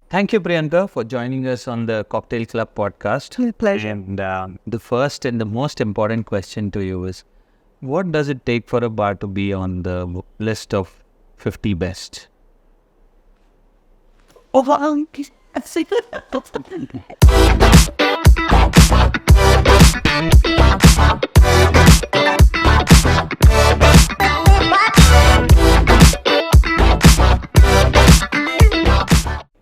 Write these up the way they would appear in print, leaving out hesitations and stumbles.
Thank you, Priyanka, for joining us on the Cocktail Club podcast. My pleasure. And the first and the most important question to you is, what does it take for a bar to be on the list of 50 best?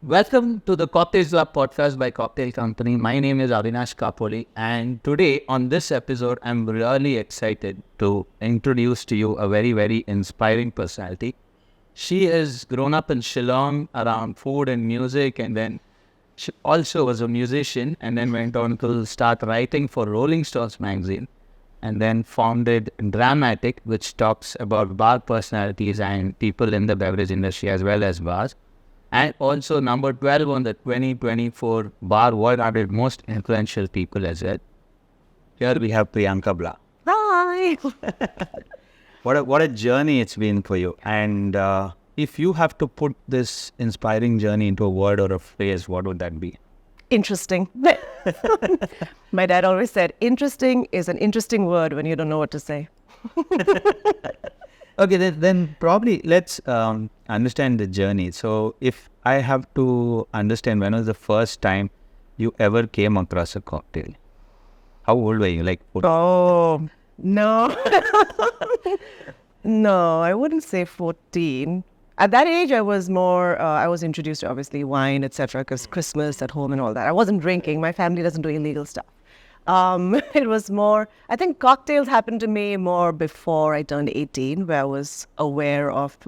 Welcome to the Cocktail Club podcast by Cocktail Kompany. My name is Avinash Kapoli, and today on this episode, I'm really excited to introduce to you a very, very inspiring personality. She has grown up in Shillong around food and music, and then she also was a musician, and then went on to start writing for Rolling Stones magazine, and then founded Dram Attic, which talks about bar personalities and people in the beverage industry as well as bars. And also number 12 on the 2024 Bar 100 Most Influential People as well. Here we have Priyanka Blah. Hi. What a journey it's been for you. And if you have to put this inspiring journey into a word or a phrase, what would that be? Interesting. My dad always said, interesting is an interesting word when you don't know what to say. Okay, then probably let's understand the journey. So if I have to understand, when was the first time you ever came across a cocktail? How old were you? Like, Oh, no. No, I wouldn't say 14. At that age, I was introduced to obviously wine, etc., because Christmas at home and all that. I wasn't drinking. My family doesn't do illegal stuff. It was more, I think cocktails happened to me more before I turned 18, where I was aware of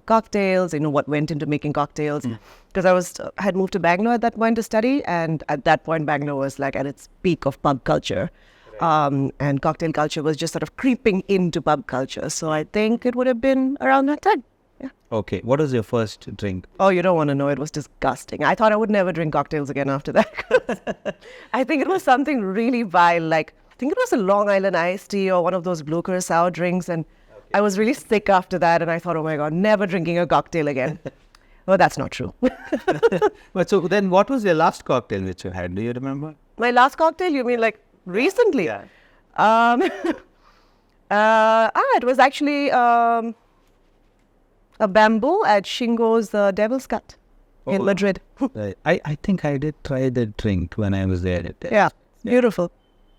cocktails, what went into making cocktails. Because I had moved to Bangalore at that point to study, and at that point, Bangalore was like at its peak of pub culture. And cocktail culture was just sort of creeping into pub culture. So I think it would have been around that time. Yeah. Okay, what was your first drink? Oh, you don't want to know. It was disgusting. I thought I would never drink cocktails again after that. I think it was something really vile. Like, I think it was a Long Island iced tea or one of those blue curacao drinks. And I was really sick after that. And I thought, oh my God, never drinking a cocktail again. Well, that's not true. But so then what was your last cocktail which you had? Do you remember? My last cocktail, you mean like recently? Yeah. It was actually a bamboo at Shingo's Devil's Cut in Madrid. Right. I think I did try the drink when I was there. Yeah, beautiful.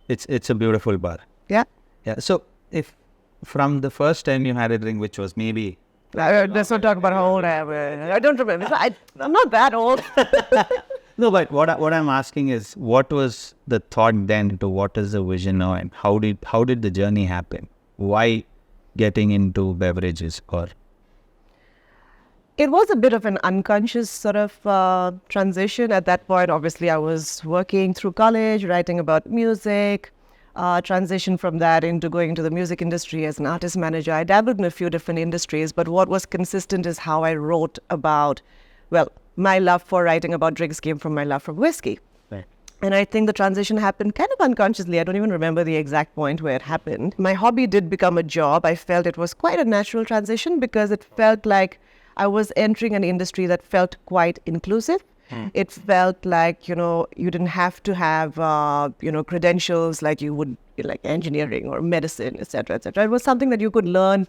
It's a beautiful bar. Yeah. Yeah. So if from the first time you had a drink, which was maybe... Let's not talk about how old I am. I don't remember. I'm not that old. No, but what I'm asking is, what was the thought then to what is the vision now, and how did the journey happen? Why getting into beverages? Or it was a bit of an unconscious sort of transition. At that point, obviously, I was working through college, writing about music, transition from that into going into the music industry as an artist manager. I dabbled in a few different industries, but what was consistent is how I wrote about, my love for writing about drinks came from my love for whiskey. right. And I think the transition happened kind of unconsciously. I don't even remember the exact point where it happened. My hobby did become a job. I felt it was quite a natural transition because it felt like I was entering an industry that felt quite inclusive. It felt like, you didn't have to have, credentials like you would like engineering or medicine, et cetera, et cetera. It was something that you could learn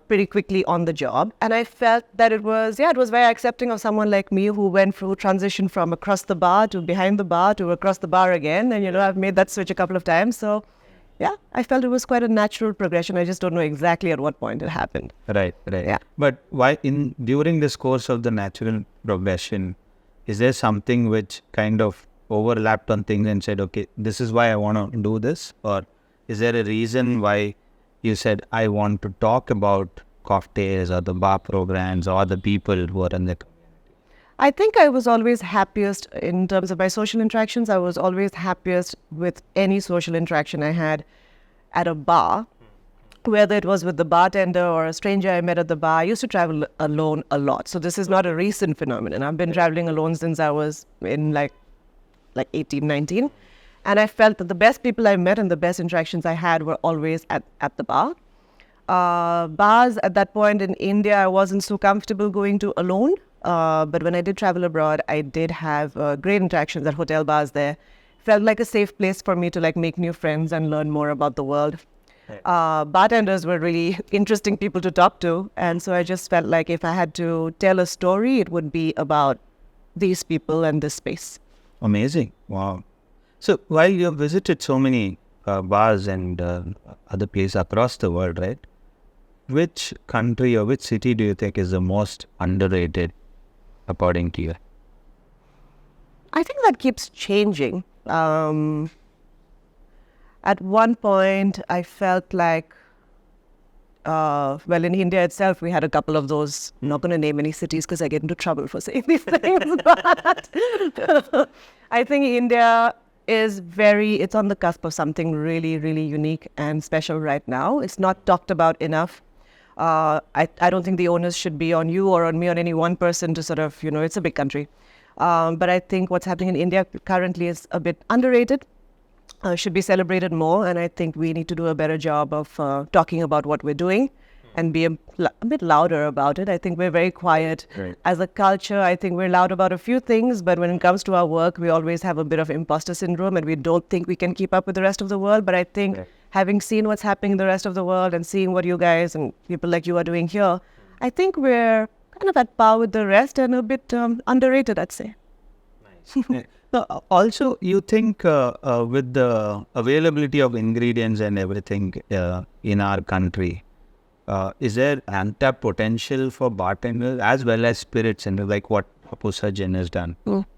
pretty quickly on the job. And I felt that it was very accepting of someone like me who went through transition from across the bar to behind the bar to across the bar again. And, I've made that switch a couple of times. So, yeah, I felt it was quite a natural progression. I just don't know exactly at what point it happened. Right. Yeah. But why during this course of the natural progression, is there something which kind of overlapped on things and said, okay, this is why I want to do this? Or is there a reason why you said, I want to talk about cocktails or the bar programs or the people who are in the community? I think I was always happiest in terms of my social interactions. I was always happiest with any social interaction I had at a bar, whether it was with the bartender or a stranger I met at the bar. I used to travel alone a lot. So this is not a recent phenomenon. I've been traveling alone since I was in like 18, 19. And I felt that the best people I met and the best interactions I had were always at the bar. Bars at that point in India, I wasn't so comfortable going to alone. But when I did travel abroad, I did have great interactions at hotel bars there. Felt like a safe place for me to like make new friends and learn more about the world. Bartenders were really interesting people to talk to. And so I just felt like if I had to tell a story, it would be about these people and this space. Amazing. Wow. So while you have visited so many bars and other places across the world, right? Which country or which city do you think is the most underrated according to you? I think that keeps changing. At one point, I felt like, well, in India itself, we had a couple of those. I'm not going to name any cities because I get into trouble for saying these things. But I think India is it's on the cusp of something really, really unique and special right now. It's not talked about enough. I don't think the onus should be on you or on me or any one person to sort of, it's a big country. But I think what's happening in India currently is a bit underrated. Should be celebrated more, and I think we need to do a better job of talking about what we're doing and be a bit louder about it. I think we're very quiet as a culture. I think we're loud about a few things, but when it comes to our work, we always have a bit of imposter syndrome and we don't think we can keep up with the rest of the world. But I think having seen what's happening in the rest of the world and seeing what you guys and people like you are doing here, I think we're kind of at par with the rest and a bit underrated, I'd say. Nice. Also, you think with the availability of ingredients and everything in our country, is there untapped potential for bartenders as well as spirits and like what Pusajan has done,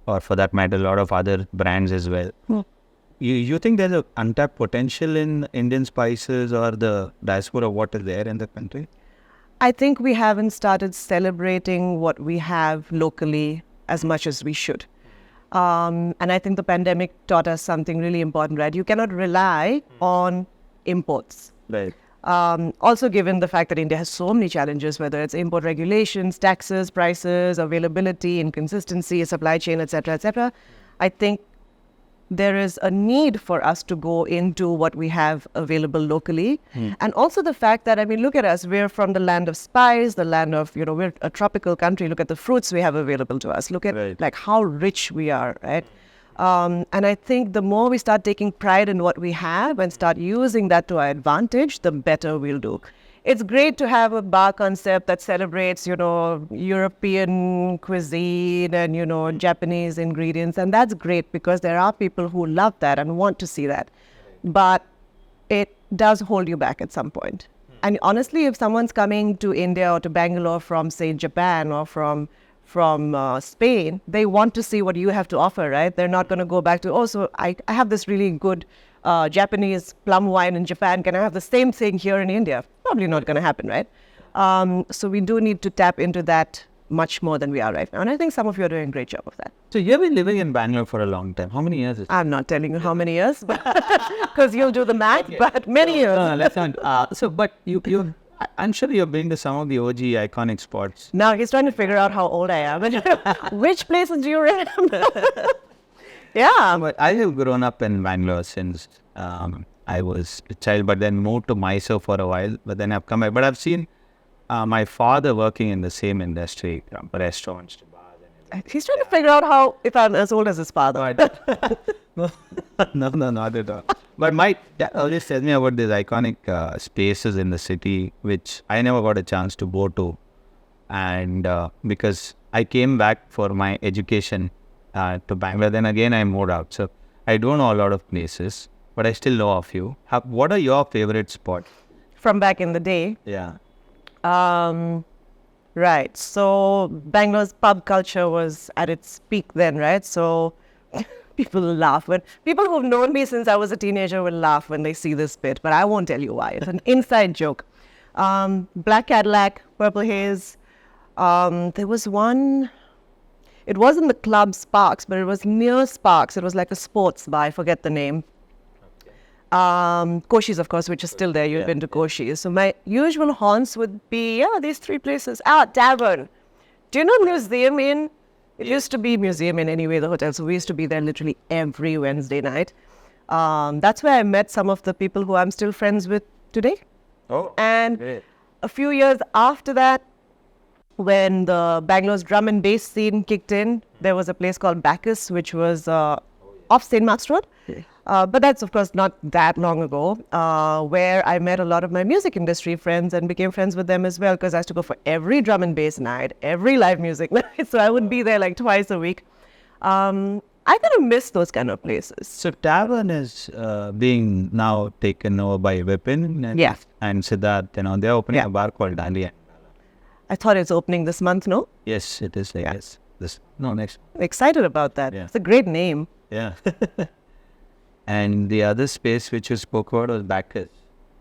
or for that matter, a lot of other brands as well? You think there's an untapped potential in Indian spices or the diaspora, what is there in the country? I think we haven't started celebrating what we have locally as much as we should. And I think the pandemic taught us something really important, right? You cannot rely on imports. Right. Also, given the fact that India has so many challenges, whether it's import regulations, taxes, prices, availability, inconsistency, supply chain, etc., I think there is a need for us to go into what we have available locally. And also the fact that, look at us, we're from the land of spice, the land of, we're a tropical country. Look at the fruits we have available to us. Look at like how rich we are, right? And I think the more we start taking pride in what we have and start using that to our advantage, the better we'll do. It's great to have a bar concept that celebrates, European cuisine and, Japanese ingredients. And that's great because there are people who love that and want to see that. But it does hold you back at some point. And honestly, if someone's coming to India or to Bangalore from, say, Japan or from Spain, they want to see what you have to offer, right? They're not going to go back to, so I have this really good Japanese plum wine in Japan. Can I have the same thing here in India? Probably not going to happen, right? So we do need to tap into that much more than we are right now. And I think some of you are doing a great job of that. So you've been living in Bangalore for a long time. How many years is it? I'm not telling you how many years, because you'll do the math, but many years. No, let's not. But I'm sure you've been to some of the OG iconic spots. Now he's trying to figure out how old I am. Which places do you remember? Yeah. But I have grown up in Bangalore since I was a child, but then moved to Mysore for a while. But then I've come back. But I've seen my father working in the same industry, from restaurants to bars. He's trying to figure out if I'm as old as his father. No, not at all. But my dad always tells me about these iconic spaces in the city, which I never got a chance to go to. And because I came back for my education to Bangalore, then again I moved out. So I don't know a lot of places, but I still know a few. What are your favorite spots? From back in the day? Yeah. Right. So Bangalore's pub culture was at its peak then, right? So people laugh. People who've known me since I was a teenager will laugh when they see this bit, but I won't tell you why. It's an inside joke. Black Cadillac, Purple Haze. There was one, it wasn't the Club Sparks, but it was near Sparks. It was like a sports bar. I forget the name. Koshi's, of course, which is still there. You've been to Koshi's. So my usual haunts would be, these three places. Tavern. Do you know Museum Inn? It used to be Museum Inn anyway, the hotel. So we used to be there literally every Wednesday night. That's where I met some of the people who I'm still friends with today. Oh, and great. a few years after that, when the Bangalore's drum and bass scene kicked in, there was a place called Bacchus, which was off St. Mark's Road. But that's, of course, not that long ago, where I met a lot of my music industry friends and became friends with them as well, because I used to go for every drum and bass night, every live music night. So I would be there like twice a week. I kind of miss those kind of places. So Tavern is being now taken over by Vipin and Siddharth. They're opening a bar called Dali. I thought it's opening this month, no? Yes, it is. Yes. Next. Excited about that. Yeah. It's a great name. Yeah. And the other space which you spoke about was Bacchus.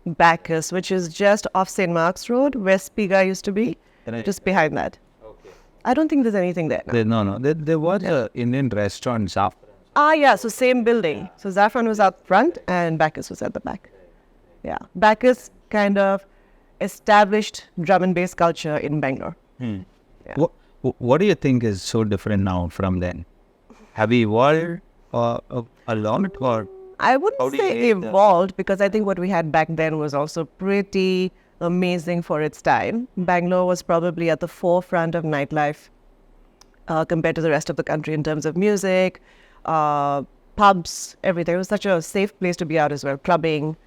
Bacchus, which is just off St. Mark's Road, where Spiga used to be, just behind that. Okay. I don't think there's anything there now. There was an Indian restaurant, Saffron. So same building. So Saffron was out front and Bacchus was at the back. Yeah. Bacchus kind of established drum and bass culture in Bangalore. Yeah. What do you think is so different now from then? Have we evolved a lot, or I wouldn't say evolved, because I think what we had back then was also pretty amazing for its time. Bangalore was probably at the forefront of nightlife compared to the rest of the country in terms of music, pubs, everything. It was such a safe place to be out as well, clubbing.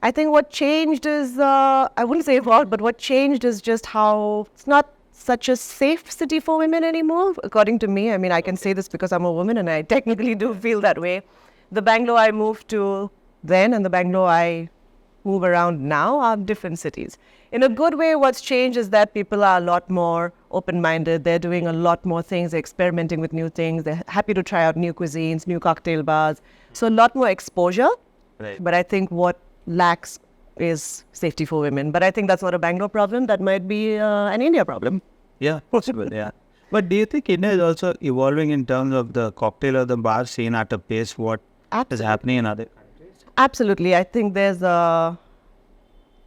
I think what changed is, I wouldn't say evolved, but what changed is just how it's not such a safe city for women anymore, according to me. I mean, I can say this because I'm a woman and I technically do feel that way. The Bangalore I moved to then and the Bangalore I move around now are different cities. In a good way, what's changed is that people are a lot more open-minded. They're doing a lot more things. They're experimenting with new things. They're happy to try out new cuisines, new cocktail bars. So a lot more exposure. Right. But I think what lacks is safety for women. But I think that's not a Bangalore problem. That might be an India problem. Yeah, possible, yeah. But do you think India is also evolving in terms of the cocktail or the bar scene at a pace what is happening in other countries? Absolutely. I think there's a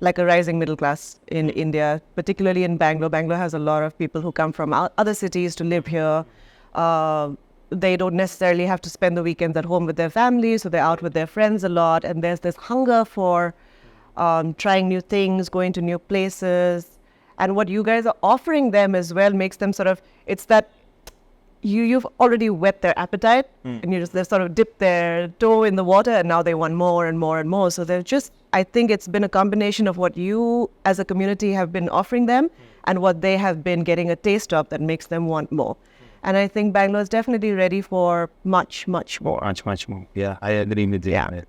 rising middle class in India, particularly in Bangalore. Bangalore has a lot of people who come from other cities to live here. They don't necessarily have to spend the weekends at home with their families, so they're out with their friends a lot. And there's this hunger for trying new things, going to new places. And what you guys are offering them as well makes them sort of, it's that you've already whet their appetite and they've sort of dipped their toe in the water and now they want more and more and more. So they're just, I think it's been a combination of what you as a community have been offering them and what they have been getting a taste of that makes them want more. And I think Bangalore is definitely ready for much, much more. Much more. Yeah, I agree with you. Yeah.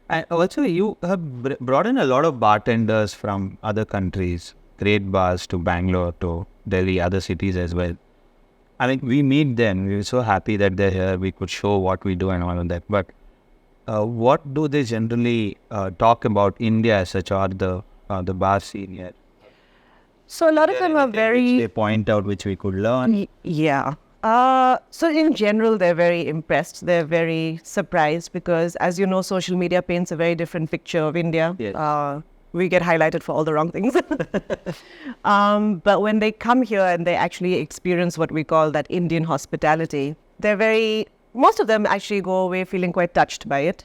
And also, you have brought in a lot of bartenders from other countries, great bars, to Bangalore, to Delhi, other cities as well. I mean, we meet them. We were so happy that they're here. We could show what we do and all of that. But what do they generally talk about India as such, or the bar scene here? So a lot of them are very... They point out which we could learn. Yeah. So in general, they're very impressed. They're very surprised because, as you know, social media paints a very different picture of India. Yes. We get highlighted for all the wrong things. But when they come here and they actually experience what we call that Indian hospitality, most of them actually go away feeling quite touched by it.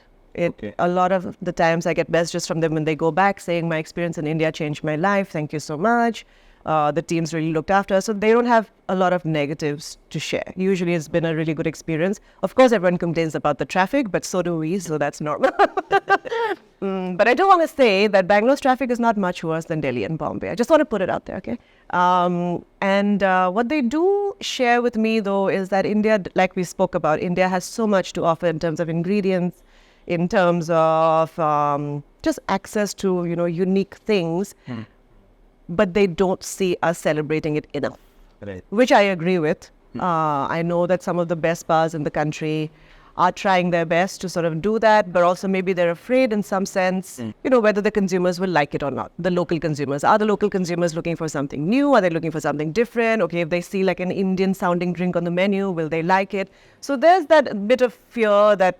A lot of the times I get messages from them when they go back saying, my experience in India changed my life. Thank you so much. The teams really looked after us. So they don't have a lot of negatives to share. Usually it's been a really good experience. Of course, everyone complains about the traffic, but so do we. So that's normal. But I do want to say that Bangalore's traffic is not much worse than Delhi and Bombay. I just want to put it out there, okay? And what they do share with me, though, is that India, like we spoke about, India has so much to offer in terms of ingredients, in terms of just access to, unique things. But they don't see us celebrating it enough, Right. which I agree with. I know that some of the best bars in the country are trying their best to sort of do that, but also maybe they're afraid in some sense, whether the consumers will like it or not. The local consumers. Are the local consumers looking for something new? Are they looking for something different? Okay, if they see like an Indian sounding drink on the menu, will they like it? So there's that bit of fear that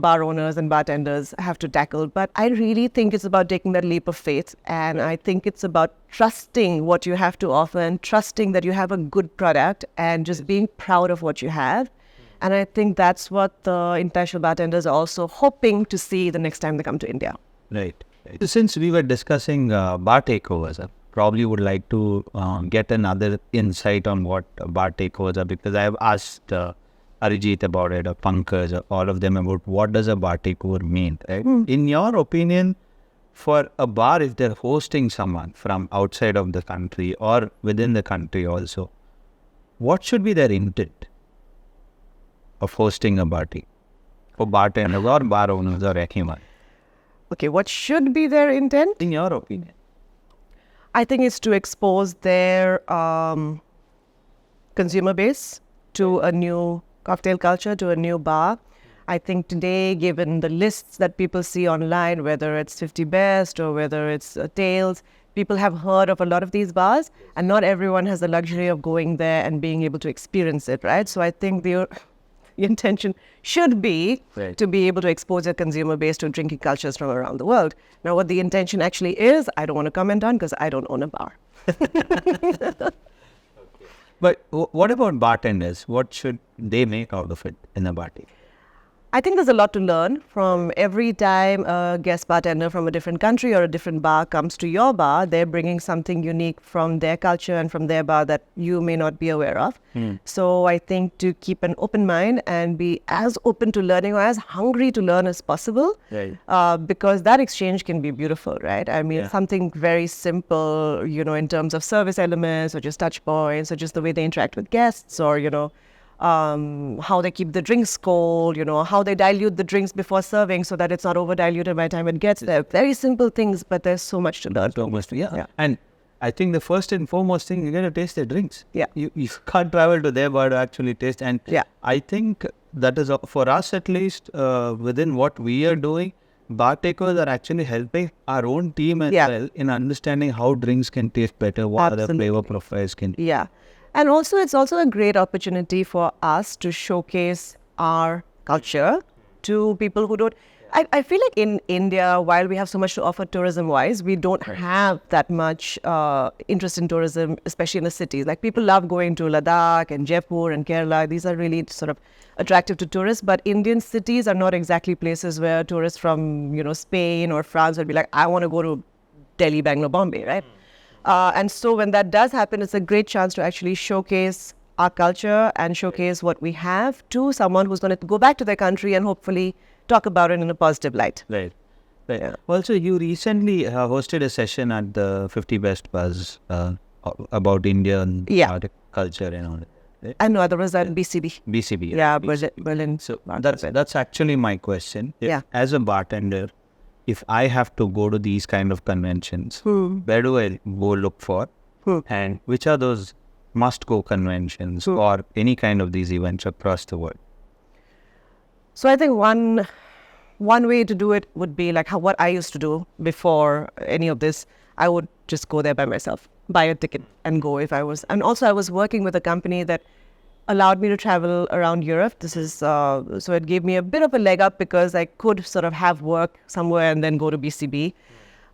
bar owners and bartenders have to tackle. But I really think it's about taking that leap of faith. And I think it's about trusting what you have to offer and trusting that you have a good product and just being proud of what you have. And I think that's what the international bartenders are also hoping to see the next time they come to India. Right. Since we were discussing bar takeovers, probably would like to get another insight on what bar takeovers are, because I have asked Arijit about it, or Pankaj, or all of them about what does a bar takeover mean, right? In your opinion, for a bar, if they're hosting someone from outside of the country or within the country also, what should be their intent of hosting a party for bartenders or bar owners or anyone? Okay, what should be their intent? In your opinion? I think it's to expose their consumer base to a new cocktail culture, to a new bar. I think today, given the lists that people see online, whether it's 50 Best or whether it's Tales, people have heard of a lot of these bars, and not everyone has the luxury of going there and being able to experience it, right? So I think the intention should be to be able to expose your consumer base to drinking cultures from around the world. Now, what the intention actually is, I don't want to comment on because I don't own a bar. But what about bartenders? What should they make out of it in a party? I think there's a lot to learn from every time a guest bartender from a different country or a different bar comes to your bar. They're bringing something unique from their culture and from their bar that you may not be aware of. So I think to keep an open mind and be as open to learning or as hungry to learn as possible, because that exchange can be beautiful, right? I mean, something very simple, you know, in terms of service elements or just touch points or just the way they interact with guests, or, you know, how they keep the drinks cold, you know, how they dilute the drinks before serving so that it's not over diluted by the time it gets there. Very simple things, but there's so much to learn. And I think the first and foremost thing, you got to taste their drinks. Yeah. You can't travel to their bar to actually taste. And I think that is, for us at least, within what we are doing, bar takers are actually helping our own team as well in understanding how drinks can taste better, what other flavor profiles can. And also, it's also a great opportunity for us to showcase our culture to people who don't. I feel like in India, while we have so much to offer tourism-wise, we don't have that much interest in tourism, especially in the cities. Like, people love going to Ladakh and Jaipur and Kerala. These are really sort of attractive to tourists. But Indian cities are not exactly places where tourists from, you know, Spain or France would be like, I want to go to Delhi, Bangalore, Bombay, right? And so when that does happen, it's a great chance to actually showcase our culture and showcase what we have to someone who's going to go back to their country and hopefully talk about it in a positive light. Right. Also, you recently hosted a session at the 50 Best Buzz about Indian culture and all that. Right? I know, there was that BCB. BCB. Yeah, Berlin. So that's actually my question. As a bartender, if I have to go to these kind of conventions, where do I go look for? And which are those must-go conventions or any kind of these events across the world? So I think one way to do it would be like what I used to do before any of this. I would just go there by myself, buy a ticket and go if I was. And also I was working with a company that allowed me to travel around Europe. This is so it gave me a bit of a leg up because I could sort of have work somewhere and then go to BCB.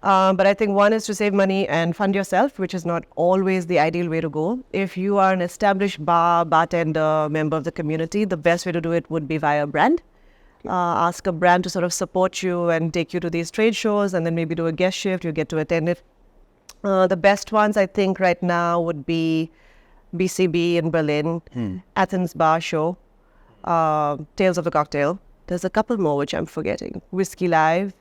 But I think one is to save money and fund yourself, which is not always the ideal way to go. If you are an established bartender, member of the community, the best way to do it would be via a brand. Ask a brand to sort of support you and take you to these trade shows and then maybe do a guest shift. You get to attend it. The best ones I think right now would be BCB in Berlin, Athens Bar Show, Tales of the Cocktail. There's a couple more which I'm forgetting. Whiskey Live.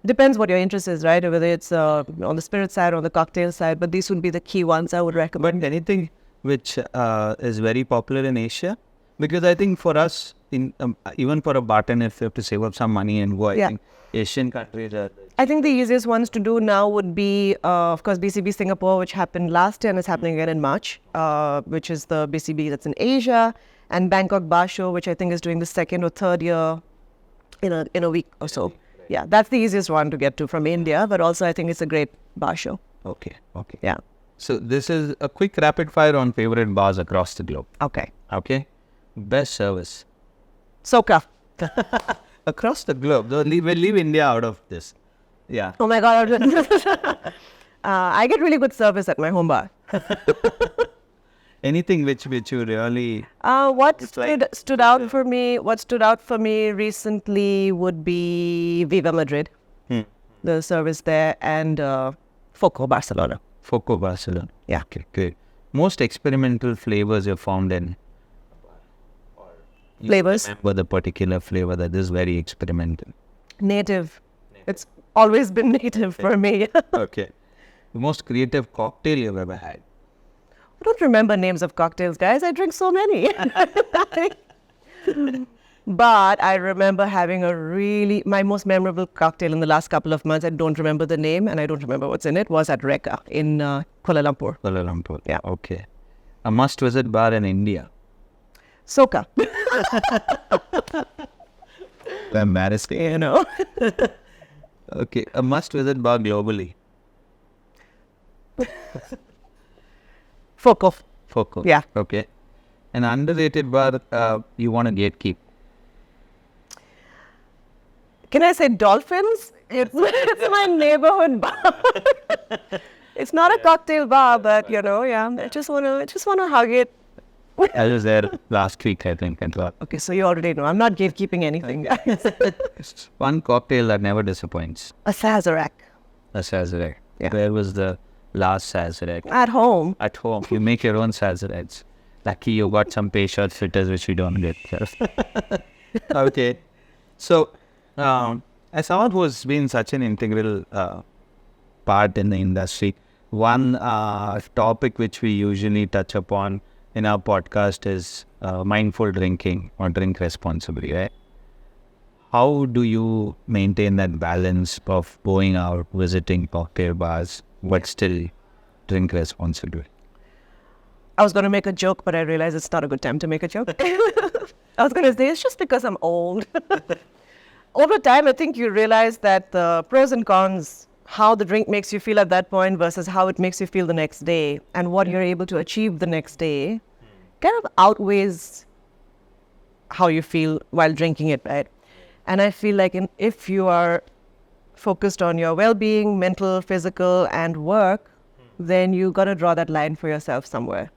Depends what your interest is, right? Whether it's on the spirit side or on the cocktail side. But these would be the key ones I would recommend. But anything which is very popular in Asia? Because I think for us, even for a bartender, if you have to save up some money and go, I think Asian countries are... I think the easiest ones to do now would be, of course, BCB Singapore, which happened last year and is happening again in March, which is the BCB that's in Asia, and Bangkok Bar Show, which I think is doing the second or third year in a week or so. Yeah, that's the easiest one to get to from India, but also I think it's a great bar show. Okay. Yeah. So this is a quick rapid fire on favorite bars across the globe. Okay. Best service. Soka. Across the globe. We'll leave India out of this. Yeah. Oh my God. I get really good service at my home bar. Anything which you really... What stood out for me recently would be Viva Madrid, the service there, and Foco, Barcelona. Foco Barcelona. Yeah. Okay, good. Most experimental flavors you found in? You Flavors? remember the particular flavor that is very experimental? Native. It's always been native for me. Okay. The most creative cocktail you've ever had? I don't remember names of cocktails, guys. I drink so many. But I remember having my most memorable cocktail in the last couple of months. I don't remember the name and I don't remember what's in it. Was at Reka in Kuala Lumpur. Kuala Lumpur. Yeah. Okay. A must-visit bar in India? Soka. Embarrassing. You know. Okay. A must-visit bar globally? Foco. Foco. Yeah. Okay. An underrated bar you want to gatekeep? Can I say Dolphins? It's my neighborhood bar. It's not a cocktail bar, but yeah. I just wanna hug it. I was there last week, I think. And thought, Okay, so you already know. I'm not gatekeeping anything, guys. one cocktail that never disappoints. A Sazerac. A Sazerac. Yeah. Where was the last Sazerac? At home. At home. You make your own Sazeracs. Lucky you got some patient fitters which we don't get. Okay. So, as someone who's been such an integral part in the industry, one topic which we usually touch upon in our podcast is mindful drinking or drink responsibly, right? How do you maintain that balance of going out, visiting cocktail bars, but still drink responsibly? I was going to make a joke, but I realized it's not a good time to make a joke. I was going to say, it's just because I'm old. Over time, I think you realize that the pros and cons, how the drink makes you feel at that point versus how it makes you feel the next day, and what you're able to achieve the next day, kind of outweighs how you feel while drinking it, right? And I feel like if you are focused on your well-being, mental, physical, and work, then you got to draw that line for yourself somewhere.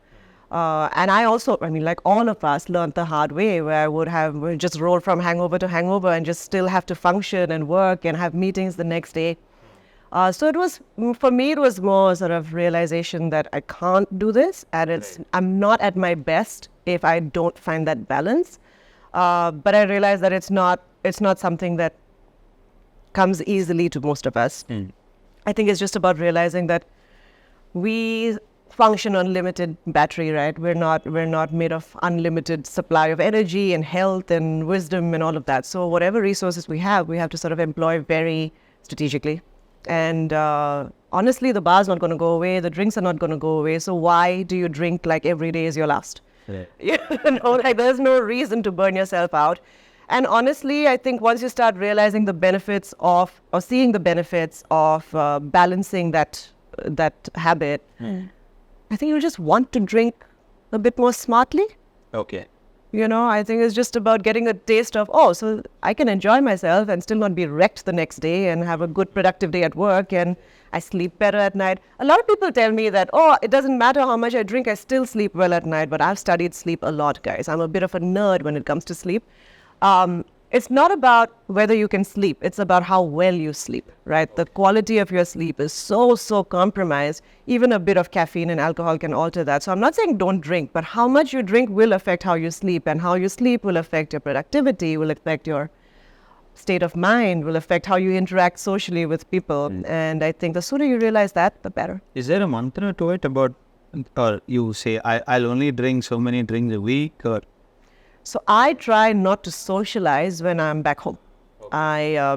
And I also, like all of us, learned the hard way where I would just roll from hangover to hangover and just still have to function and work and have meetings the next day. So for me, it was more sort of realization that I can't do this, and I'm not at my best if I don't find that balance. But I realized that it's not something that comes easily to most of us. I think it's just about realizing that we function on limited battery, right? We're not made of unlimited supply of energy and health and wisdom and all of that. So whatever resources we have to sort of employ very strategically. And honestly, the bar's not going to go away. The drinks are not going to go away. So why do you drink like every day is your last? Like there's no reason to burn yourself out. And honestly, I think once you start realizing the benefits of, or seeing the benefits of balancing that habit, I think you just want to drink a bit more smartly. Okay. I think it's just about getting a taste of, so I can enjoy myself and still not be wrecked the next day and have a good productive day at work, and I sleep better at night. A lot of people tell me that, it doesn't matter how much I drink, I still sleep well at night, but I've studied sleep a lot, guys. I'm a bit of a nerd when it comes to sleep. It's not about whether you can sleep, it's about how well you sleep, right? The quality of your sleep is so compromised. Even a bit of caffeine and alcohol can alter that. So I'm not saying don't drink, but how much you drink will affect how you sleep, and how you sleep will affect your productivity, will affect your state of mind, will affect how you interact socially with people. And I think the sooner you realize that, the better. Is there a mantra to it about, or you say, I'll only drink so many drinks a week, or? So I try not to socialize when I'm back home.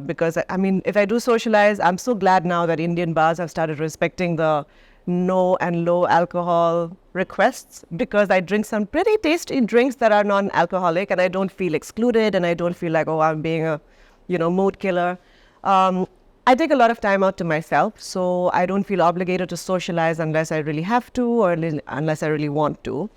Because if I do socialize, I'm so glad now that Indian bars have started respecting the no and low alcohol requests, because I drink some pretty tasty drinks that are non-alcoholic, and I don't feel excluded, and I don't feel like, I'm being a, mood killer. I take a lot of time out to myself, so I don't feel obligated to socialize unless I really have to, or unless I really want to.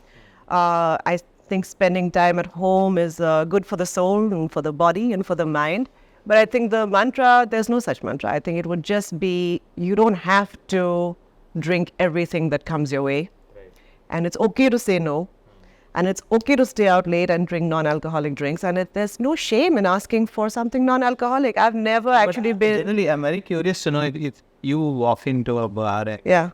I think spending time at home is good for the soul and for the body and for the mind. But I think the mantra, there's no such mantra. I think it would just be, you don't have to drink everything that comes your way. Right. And it's okay to say no. And it's okay to stay out late and drink non-alcoholic drinks. And there's no shame in asking for something non-alcoholic. I've never actually been... Generally, I'm very curious to know if you walk into a bar. Yeah.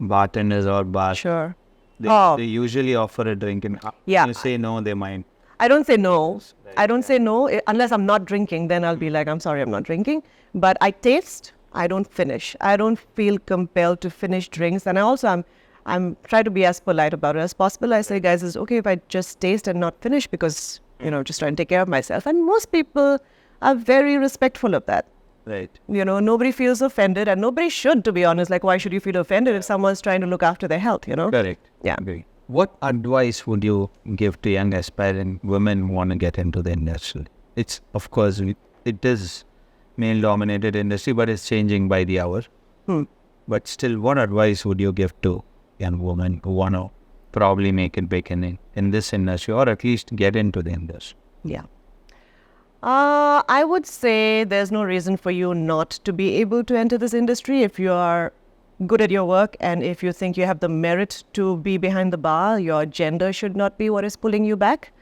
bartenders or bars, Sure. they usually offer a drink, and Yeah. you say no, they mind. I don't say no. I don't say no unless I'm not drinking. Then I'll be like, I'm sorry, I'm not drinking. But I taste. I don't finish. I don't feel compelled to finish drinks. And I also I'm try to be as polite about it as possible. I say, guys, it's okay if I just taste and not finish because just try and take care of myself. And most people are very respectful of that. Right. Nobody feels offended, and nobody should, to be honest. Like, why should you feel offended if someone's trying to look after their health? Correct. Yeah. Agree. What advice would you give to young aspiring women who want to get into the industry? It's, of course, it is male-dominated industry, but it's changing by the hour. But still, what advice would you give to young women who want to probably make it big in this industry, or at least get into the industry? Yeah. I would say there's no reason for you not to be able to enter this industry if you are good at your work and if you think you have the merit to be behind the bar. Your gender should not be what is pulling you back.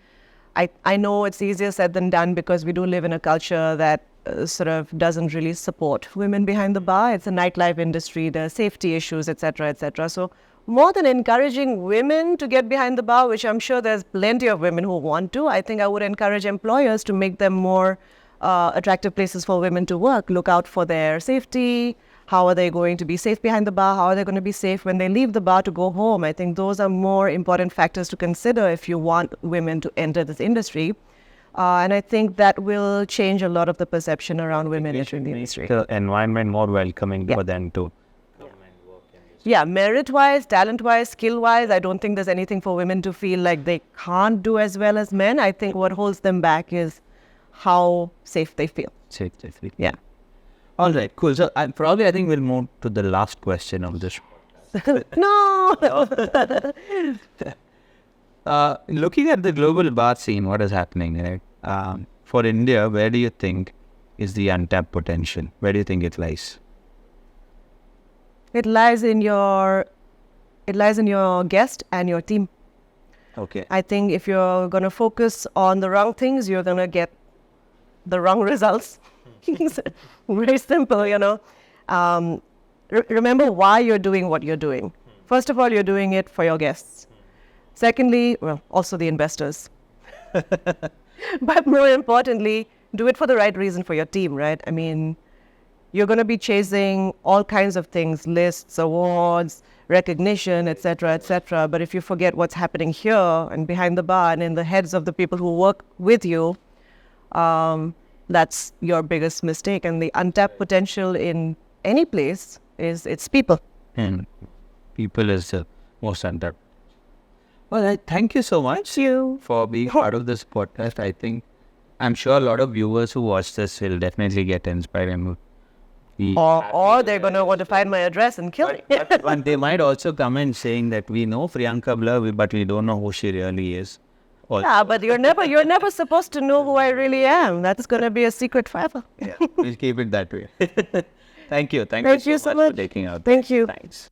I know it's easier said than done because we do live in a culture that sort of doesn't really support women behind the bar. It's a nightlife industry, there are safety issues, etc., etc. So more than encouraging women to get behind the bar, which I'm sure there's plenty of women who want to, I think I would encourage employers to make them more attractive places for women to work. Look out for their safety. How are they going to be safe behind the bar? How are they going to be safe when they leave the bar to go home? I think those are more important factors to consider if you want women to enter this industry. And I think that will change a lot of the perception around women entering the industry. The environment more welcoming for them to come and work in this. Yeah, merit-wise, talent-wise, skill-wise, I don't think there's anything for women to feel like they can't do as well as men. I think what holds them back is how safe they feel. Safety. Yeah. All right, cool. So I think we'll move to the last question of this. No! Looking at the global bar scene, what is happening, right? For India, where do you think is the untapped potential? Where do you think it lies? It lies in your guest and your team. Okay. I think if you're going to focus on the wrong things, you're going to get the wrong results. Very simple, remember why you're doing what you're doing. First of all, you're doing it for your guests. Secondly, also the investors. But more importantly, do it for the right reason for your team, right? I mean, you're going to be chasing all kinds of things, lists, awards, recognition, etc., etc. But if you forget what's happening here and behind the bar and in the heads of the people who work with you, that's your biggest mistake. And the untapped potential in any place is it's people. And people is the most untapped. Well, thank you so much for being part of this podcast. I'm sure a lot of viewers who watch this will definitely get inspired and or they're going to want to find my address and kill me. But they might also comment saying that we know Priyanka Blah, but we don't know who she really is. Yeah, but you're never supposed to know who I really am. That's going to be a secret forever. Yeah, we'll keep it that way. Thank you. Thank you so much for taking out. Thank you. Thanks.